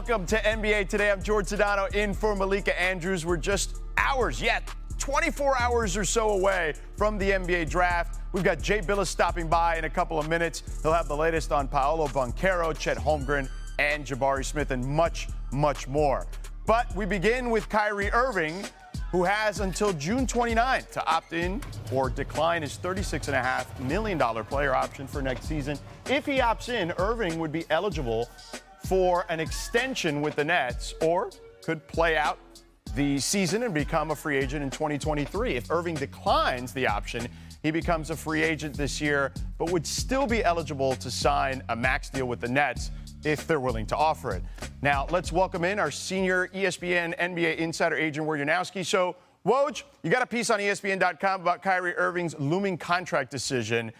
Welcome to NBA Today. I'm George Sedano in for Malika Andrews. We're just hours, 24 hours or so away from the NBA draft. We've got Jay Billis stopping by in a couple of minutes. He'll have the latest on Paolo Banchero, Chet Holmgren, and Jabari Smith, and much, much more. But we begin with Kyrie Irving, who has until June 29 to opt in or decline his $36.5 million player option for next season. If he opts in, Irving would be eligible for an extension with the Nets, or could play out the season and become a free agent in 2023. If Irving declines the option, he becomes a free agent this year, but would still be eligible to sign a max deal with the Nets if they're willing to offer it. Now, let's welcome in our senior ESPN NBA insider, Adrian Wojnarowski. So, Woj, you got a piece on ESPN.com about Kyrie Irving's looming contract decision.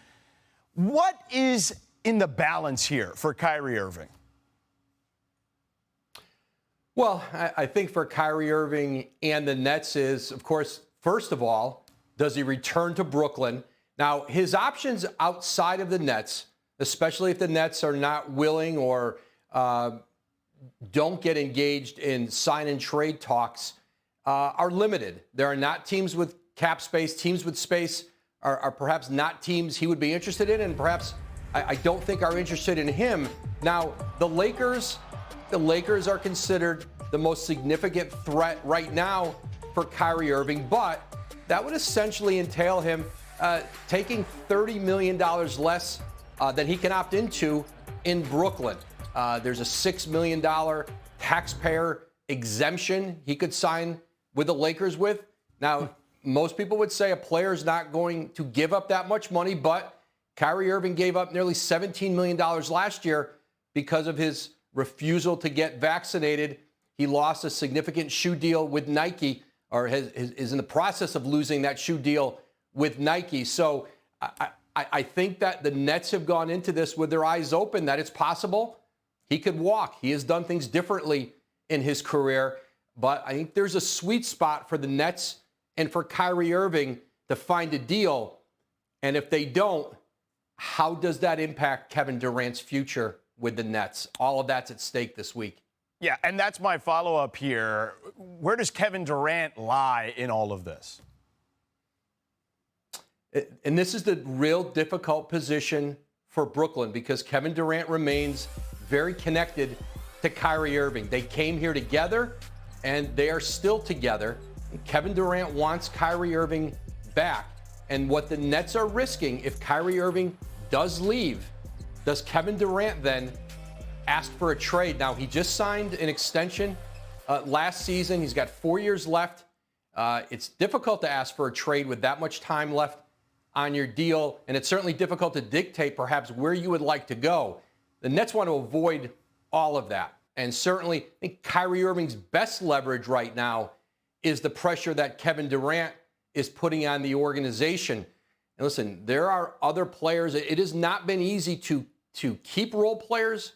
What is in the balance here for Kyrie Irving? Well, I think for Kyrie Irving and the Nets is, of course, first of all, does he return to Brooklyn? Now, his options outside of the Nets, especially if the Nets are not willing or don't get engaged in sign and trade talks, are limited. There are not teams with cap space. Teams with space are perhaps not teams he would be interested in, and perhaps I don't think are interested in him. Now, the Lakers are considered the most significant threat right now for Kyrie Irving, but that would essentially entail him taking $30 million less than he can opt into in Brooklyn. There's a $6 million taxpayer exemption he could sign with the Lakers with. Now, most people would say a player's not going to give up that much money, but Kyrie Irving gave up nearly $17 million last year because of his refusal to get vaccinated. He lost a significant shoe deal with Nike, or is in the process of losing that shoe deal with Nike. So I think that the Nets have gone into this with their eyes open, that it's possible he could walk. He has done things differently in his career, but I think there's a sweet spot for the Nets and for Kyrie Irving to find a deal. And if they don't, how does that impact Kevin Durant's future with the Nets? All of that's at stake this week. Yeah, and that's my follow-up here. Where does Kevin Durant lie in all of this? And this is the real difficult position for Brooklyn because Kevin Durant remains very connected to Kyrie Irving. They came here together, and they are still together. Kevin Durant wants Kyrie Irving back. And what the Nets are risking, if Kyrie Irving does leave, does Kevin Durant then ask for a trade? Now, he just signed an extension last season. He's got 4 years left. It's difficult to ask for a trade with that much time left on your deal, and it's certainly difficult to dictate perhaps where you would like to go. The Nets want to avoid all of that. And certainly, I think Kyrie Irving's best leverage right now is the pressure that Kevin Durant is putting on the organization. And listen, there are other players. It has not been easy to keep role players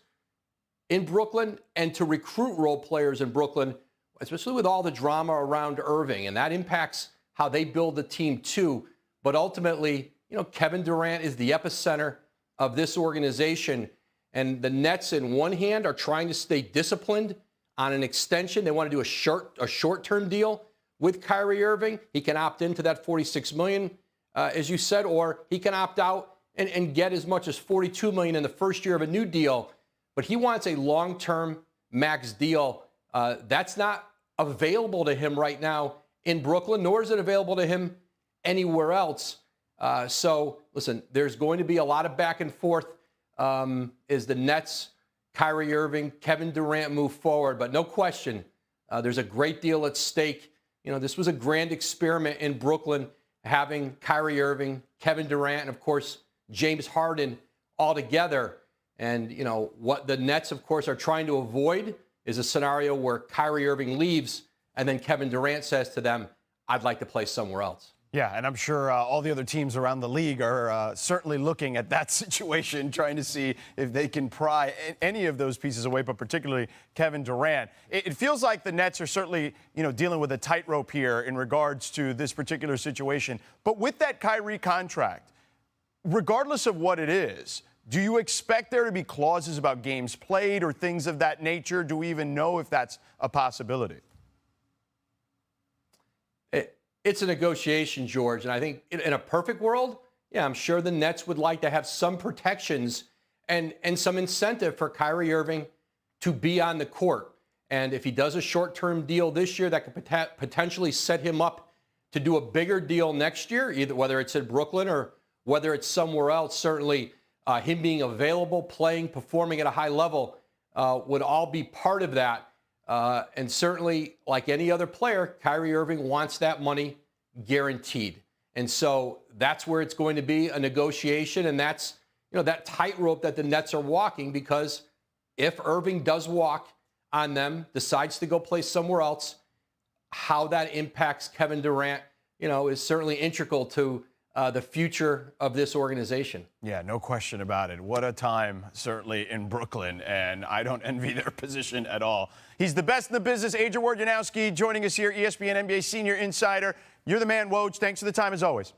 in Brooklyn and to recruit role players in Brooklyn, especially with all the drama around Irving. And that impacts how they build the team too. But ultimately, Kevin Durant is the epicenter of this organization. And the Nets, in one hand, are trying to stay disciplined on an extension. They want to do a short-term deal with Kyrie Irving. He can opt into that $46 million, as you said, or he can opt out and get as much as $42 million in the first year of a new deal. But he wants a long-term max deal. That's not available to him right now in Brooklyn, nor is it available to him anywhere else. So, listen, there's going to be a lot of back and forth as the Nets, Kyrie Irving, Kevin Durant move forward. But no question, there's a great deal at stake. This was a grand experiment in Brooklyn, having Kyrie Irving, Kevin Durant, and, of course, James Harden all together. And, what the Nets, of course, are trying to avoid is a scenario where Kyrie Irving leaves and then Kevin Durant says to them, I'd like to play somewhere else. Yeah, and I'm sure all the other teams around the league are certainly looking at that situation, trying to see if they can pry any of those pieces away, but particularly Kevin Durant. It feels like the Nets are certainly, dealing with a tightrope here in regards to this particular situation. But with that Kyrie contract, regardless of what it is, Do you expect there to be clauses about games played or things of that nature? Do we even know if that's a possibility? It's a negotiation, George, and I think in a perfect world, yeah, I'm sure the Nets would like to have some protections and some incentive for Kyrie Irving to be on the court. And if he does a short-term deal this year, that could potentially set him up to do a bigger deal next year, either whether it's in Brooklyn or whether it's somewhere else. Certainly, him being available, playing, performing at a high level would all be part of that. And certainly, like any other player, Kyrie Irving wants that money guaranteed. And so that's where it's going to be a negotiation. And that's, that tightrope that the Nets are walking, because if Irving does walk on them, decides to go play somewhere else, how that impacts Kevin Durant, is certainly integral to the future of this organization. Yeah, no question about it. What a time, certainly, in Brooklyn, and I don't envy their position at all. He's the best in the business. Adrian Wojnarowski joining us here, ESPN NBA Senior Insider. You're the man, Woj. Thanks for the time, as always.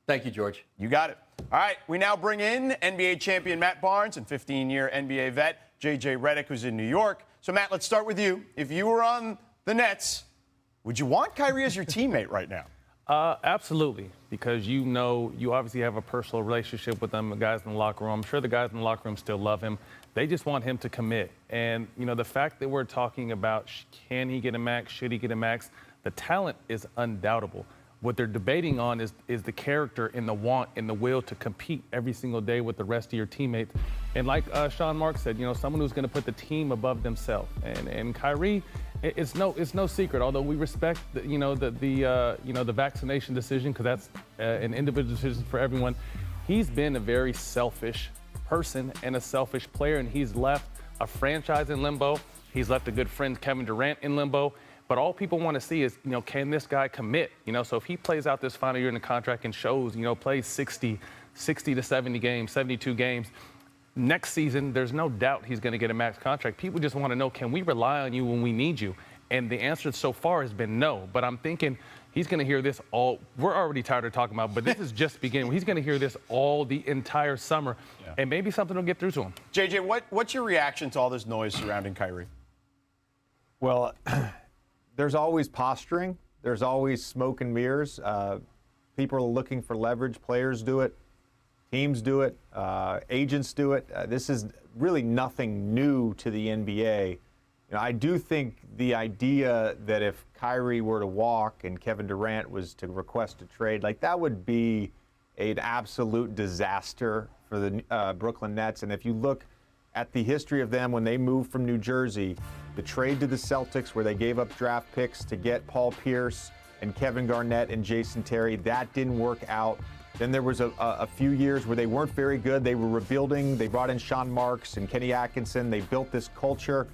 Thank you, George. You got it. All right, we now bring in NBA champion Matt Barnes and 15-year NBA vet J.J. Redick, who's in New York. So, Matt, let's start with you. If you were on the Nets, would you want Kyrie as your teammate right now? Absolutely, because you obviously have a personal relationship with them, the guys in the locker room. I'm sure the guys in the locker room still love him. They just want him to commit. And, the fact that we're talking about can he get a max, should he get a max, the talent is undoubtable. What they're debating on is the character and the want and the will to compete every single day with the rest of your teammates. And like Sean Marks said, someone who's going to put the team above themselves. And Kyrie, it's no secret. Although we respect the vaccination decision, because that's an individual decision for everyone. He's been a very selfish person and a selfish player, and he's left a franchise in limbo. He's left a good friend, Kevin Durant, in limbo. But all people want to see is, can this guy commit? So if he plays out this final year in the contract and shows, plays 60 to 70 games, 72 games, next season, there's no doubt he's going to get a max contract. People just want to know, can we rely on you when we need you? And the answer so far has been no. But I'm thinking he's going to hear this all. We're already tired of talking about, but this is just beginning. He's going to hear this all the entire summer, and maybe something will get through to him. JJ, what's your reaction to all this noise surrounding Kyrie? Well, there's always posturing. There's always smoke and mirrors. People are looking for leverage. Players do it. Teams do it. Agents do it. This is really nothing new to the NBA. I do think the idea that if Kyrie were to walk and Kevin Durant was to request a trade, that would be an absolute disaster for the Brooklyn Nets. And if you look at the history of them when they moved from New Jersey, the trade to the Celtics where they gave up draft picks to get Paul Pierce and Kevin Garnett and Jason Terry, that didn't work out. Then there was a few years where they weren't very good. They were rebuilding. They brought in Sean Marks and Kenny Atkinson. They built this culture.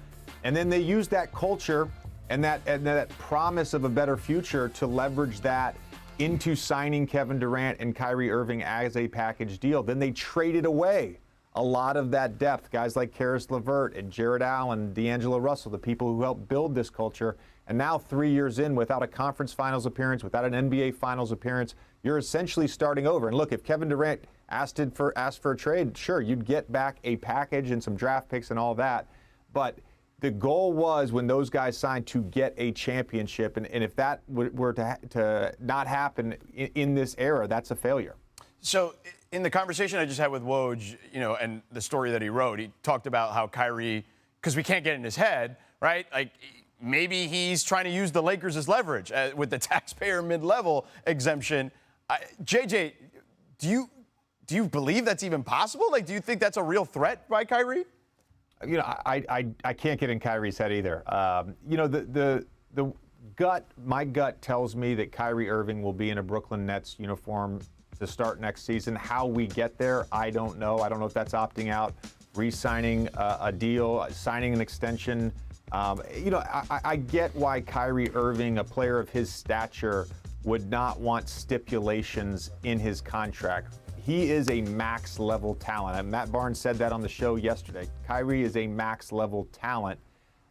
And then they used that culture and that promise of a better future to leverage that into signing Kevin Durant and Kyrie Irving as a package deal. Then they traded away a lot of that depth, guys like Karis LeVert and Jared Allen, D'Angelo Russell, the people who helped build this culture. And now 3 years in, without a conference finals appearance, without an NBA finals appearance, you're essentially starting over. And look, if Kevin Durant asked for a trade, sure, you'd get back a package and some draft picks and all that. But the goal was, when those guys signed, to get a championship. And if that were to not happen in this era, that's a failure. So in the conversation I just had with Woj, and the story that he wrote, he talked about how Kyrie, because we can't get in his head, right? Maybe he's trying to use the Lakers as leverage with the taxpayer mid-level exemption. JJ, do you believe that's even possible? Do you think that's a real threat by Kyrie? I can't get in Kyrie's head either. My gut tells me that Kyrie Irving will be in a Brooklyn Nets uniform to start next season. How we get there, I don't know. I don't know if that's opting out, re-signing a deal, signing an extension. I get why Kyrie Irving, a player of his stature, would not want stipulations in his contract. He is a max level talent. And Matt Barnes said that on the show yesterday. Kyrie is a max level talent.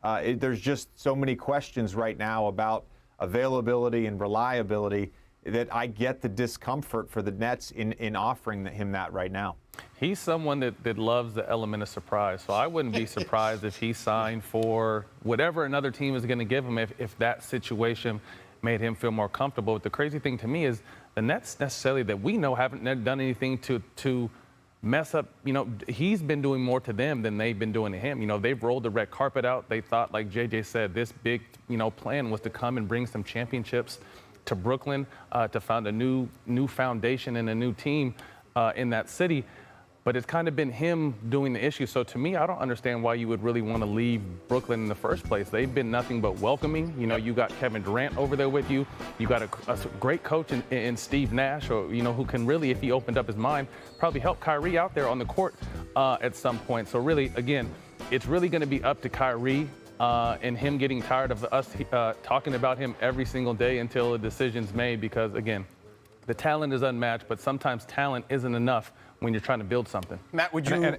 There's just so many questions right now about availability and reliability that I get the discomfort for the Nets in offering him that right now. He's someone that loves the element of surprise. So I wouldn't be surprised if he signed for whatever another team is going to give him if that situation made him feel more comfortable. But the crazy thing to me is the Nets necessarily that we know haven't done anything to mess up. You know, he's been doing more to them than they've been doing to him. You know, they've rolled the red carpet out. They thought, like JJ said, this big, plan was to come and bring some championships to Brooklyn, to found a new foundation and a new team in that city. But it's kind of been him doing the issue. So to me, I don't understand why you would really want to leave Brooklyn in the first place. They've been nothing but welcoming. You know, you got Kevin Durant over there with you. You got a great coach in Steve Nash, or, who can really, if he opened up his mind, probably help Kyrie out there on the court at some point. So really, again, it's really going to be up to Kyrie and him getting tired of us talking about him every single day until a decision's made, because, again, the talent is unmatched, but sometimes talent isn't enough when you're trying to build something. Matt, would you?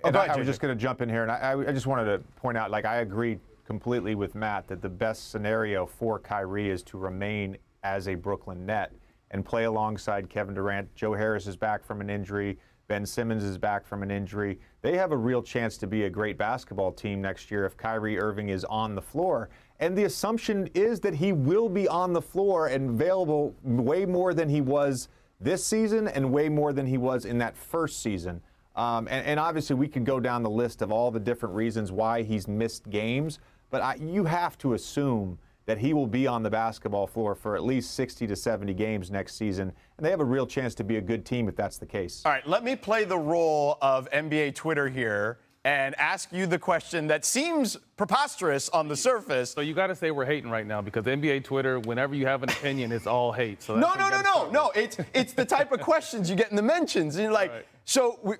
I was just going to jump in here, and I just wanted to point out, I agree completely with Matt that the best scenario for Kyrie is to remain as a Brooklyn Net and play alongside Kevin Durant. Joe Harris is back from an injury. Ben Simmons is back from an injury. They have a real chance to be a great basketball team next year if Kyrie Irving is on the floor. And the assumption is that he will be on the floor and available way more than he was this season and way more than he was in that first season. And obviously we could go down the list of all the different reasons why he's missed games, but you have to assume that he will be on the basketball floor for at least 60 to 70 games next season, and they have a real chance to be a good team if that's the case. All right, let me play the role of NBA Twitter here and ask you the question that seems preposterous on the surface. So you got to say we're hating right now, because NBA Twitter, whenever you have an opinion, it's all hate. So No. It's the type of questions you get in the mentions. And you're like, right. So,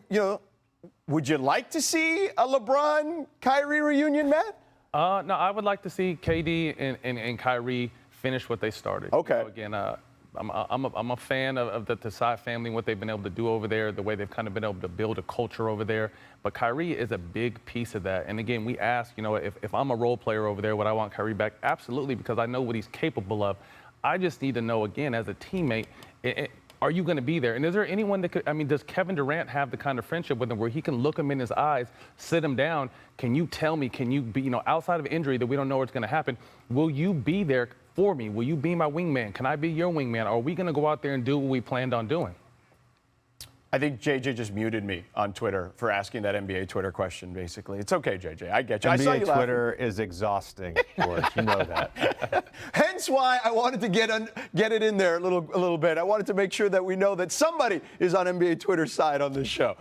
would you like to see a LeBron-Kyrie reunion, Matt? No, I would like to see KD and Kyrie finish what they started. Okay. Again, I'm a fan of the Desai family, what they've been able to do over there, the way they've kind of been able to build a culture over there. But Kyrie is a big piece of that. And again, we ask, if I'm a role player over there, would I want Kyrie back? Absolutely, because I know what he's capable of. I just need to know, again, as a teammate, are you going to be there? And is there anyone that could, does Kevin Durant have the kind of friendship with him where he can look him in his eyes, sit him down? Can you tell me, can you be, outside of injury that we don't know what's going to happen, will you be there for me? Will you be my wingman? Can I be your wingman? Are we going to go out there and do what we planned on doing? I think JJ just muted me on Twitter for asking that NBA Twitter question, basically. It's okay, JJ. I get you. NBA I saw you Twitter is exhausting, George. You know that. Hence why I wanted to get it in there a little bit. I wanted to make sure that we know that somebody is on NBA Twitter's side on this show.